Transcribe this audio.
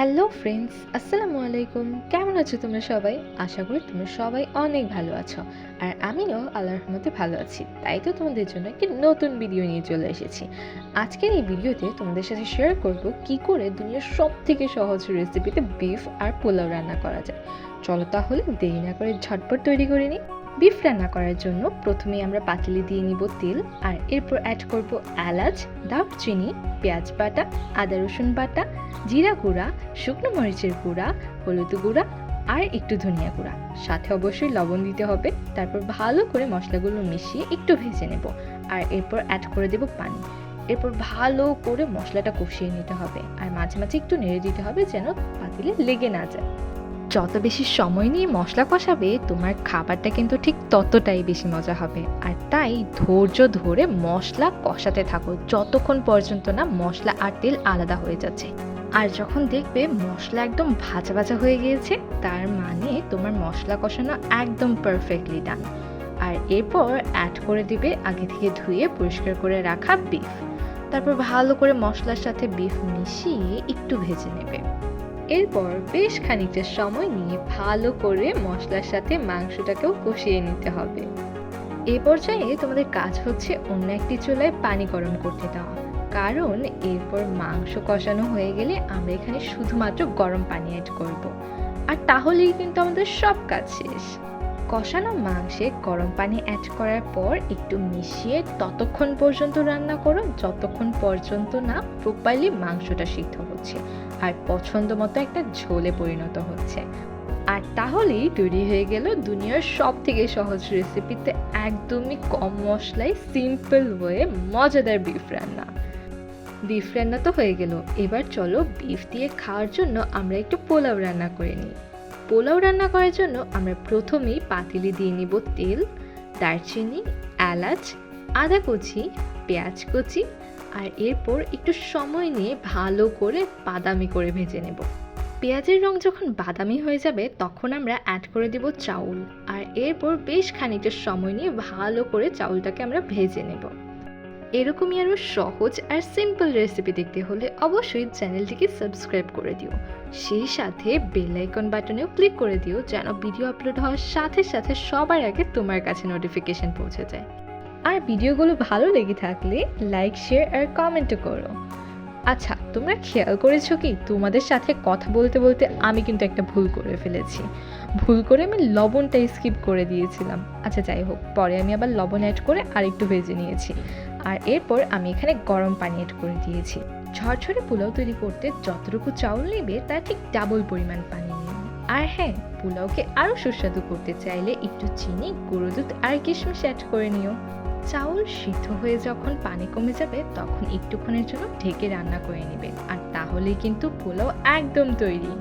Hello friends, আসসালামু আলাইকুম। কেমন আছো তোমরা সবাই? আশা করি তোমরা সবাই অনেক ভালো আছো। আর আমিও আল্লাহর রহমতে ভালো আছি। তাই তো তোমাদের জন্য একটি নতুন ভিডিও নিয়ে চলে এসেছি। আজকের এই ভিডিওতে তোমাদের সাথে শেয়ার করব কি করে দুনিয়ার সবথেকে সহজ রেসিপিতে বিফ আর পোলাও রান্না করা যায়। চলো তাহলে দেরি না করে ঝটপট তৈরি করে নিই। বিফ রান্না করার জন্য প্রথমেই আমরা পাতিলে দিয়ে নিব তেল, আর এরপর অ্যাড করব এলাচ, দারচিনি, পেঁয়াজ বাটা, আদা রসুন বাটা, জিরা গুঁড়া, শুকনো মরিচের গুঁড়া, হলুদ গুঁড়া আর একটু ধনিয়া গুঁড়া, সাথে অবশ্যই লবণ দিতে হবে। তারপর ভালো করে মশলাগুলো মিশিয়ে একটু ভেজে নেব, আর এরপর অ্যাড করে দেব পানি। এরপর ভালো করে মশলাটা কষিয়ে নিতে হবে, আর মাঝে মাঝে একটু নেড়ে দিতে হবে যেন পাতিলে লেগে না যায়। যত বেশি সময় নিয়ে মশলা কষাবে তোমার খাবারটা কিন্তু ঠিক ততটাই বেশি মজা হবে। আর তাই ধৈর্য ধরে মশলা কষাতে থাকো যতক্ষণ পর্যন্ত না মশলা আর তেল আলাদা হয়ে যাচ্ছে। আর যখন দেখবে মশলা একদম ভাজা ভাজা হয়ে গিয়েছে, তার মানে তোমার মশলা কষানো একদম পারফেক্টলি ডান। আর এরপর অ্যাড করে দিবে আগে থেকে ধুয়ে পরিষ্কার করে রাখা বিফ। তারপর ভালো করে মশলার সাথে বিফ মিশিয়ে একটু ভেজে নেবে। এরপর বেশ খানিকটা সময় নিয়ে ভালো করে মশলার সাথে মাংসটাকেও কষিয়ে নিতে হবে। এই পর্যায়ে তোমাদের কাজ হচ্ছে অন্য একটি চুলায় পানি গরম করতে দেওয়া, কারণ এরপর মাংস কষানো হয়ে গেলে আমরা এখানে শুধুমাত্র গরম পানি অ্যাড করব। আর তাহলেই কিন্তু আমাদের সব কাজ শেষ। কষানো মাংসে গরম পানি অ্যাড করার পর একটু মিশিয়ে ততক্ষণ পর্যন্ত রান্না করো যতক্ষণ পর্যন্ত না প্রপারলি মাংসটা সিদ্ধ হচ্ছে আর পছন্দ মতো একটা ঝোলে পরিণত হচ্ছে। আর তাহলেই তৈরি হয়ে গেল দুনিয়ার সব থেকে সহজ রেসিপিতে একদমই কম মশলায় সিম্পল ওয়ে মজাদার বিফ রান্না। বিফ রান্না তো হয়ে গেল, এবার চলো বিফ দিয়ে খাওয়ার জন্য আমরা একটু পোলাও রান্না করে নিই। পোলাও রান্না করার জন্য আমরা প্রথমেই পাতিলে দিয়ে নিব তেল, দারচিনি, এলাচ, আদা কুচি, পেঁয়াজ কুচি, আর এরপর একটু সময় নিয়ে ভালো করে বাদামি করে ভেজে নেব। পেঁয়াজের রং যখন বাদামি হয়ে যাবে তখন আমরা অ্যাড করে দেব চাউল, আর এরপর বেশ খানিকটা সময় নিয়ে ভালো করে চাউলটাকে আমরা ভেজে নেব। এরকমই আরও সহজ আর সিম্পল রেসিপি দেখতে হলে অবশ্যই চ্যানেলটিকে সাবস্ক্রাইব করে দিও। সেই সাথে বেল আইকন বাটনেও ক্লিক করে দিও যেন ভিডিও আপলোড হওয়ার সাথে সাথে সবার আগে তোমার কাছে নোটিফিকেশন পৌঁছে যায়। আর ভিডিওগুলো ভালো লেগে থাকলে লাইক, শেয়ার আর কমেন্টও করো। আচ্ছা, তোমরা খেয়াল করেছো কি তোমাদের সাথে কথা বলতে বলতে আমি কিন্তু একটা ভুল করে ফেলেছি। ভুল করে আমি লবণটা স্কিপ করে দিয়েছিলাম। আচ্ছা যাই হোক, পরে আমি আবার লবণ অ্যাড করে আর একটু ভেজে নিয়েছি। আর এরপর আমি এখানে গরম পানি অ্যাড করে দিয়েছি। ঝরঝরে পোলাও তৈরি করতে যতটুকু চাউল নেবে তার ঠিক ডাবল পরিমাণ পানি নিন। আর হ্যাঁ, পোলাওকে আরও সুস্বাদু করতে চাইলে একটু চিনি, গুঁড়ো দুধ আর কিশমিশ অ্যাড করে নিও। চাউল সিদ্ধ হয়ে যখন পানি কমে যাবে তখন একটুক্ষণের জন্য ঢেকে রান্না করে নেবে, আর তাহলেই কিন্তু পোলাও একদম তৈরি।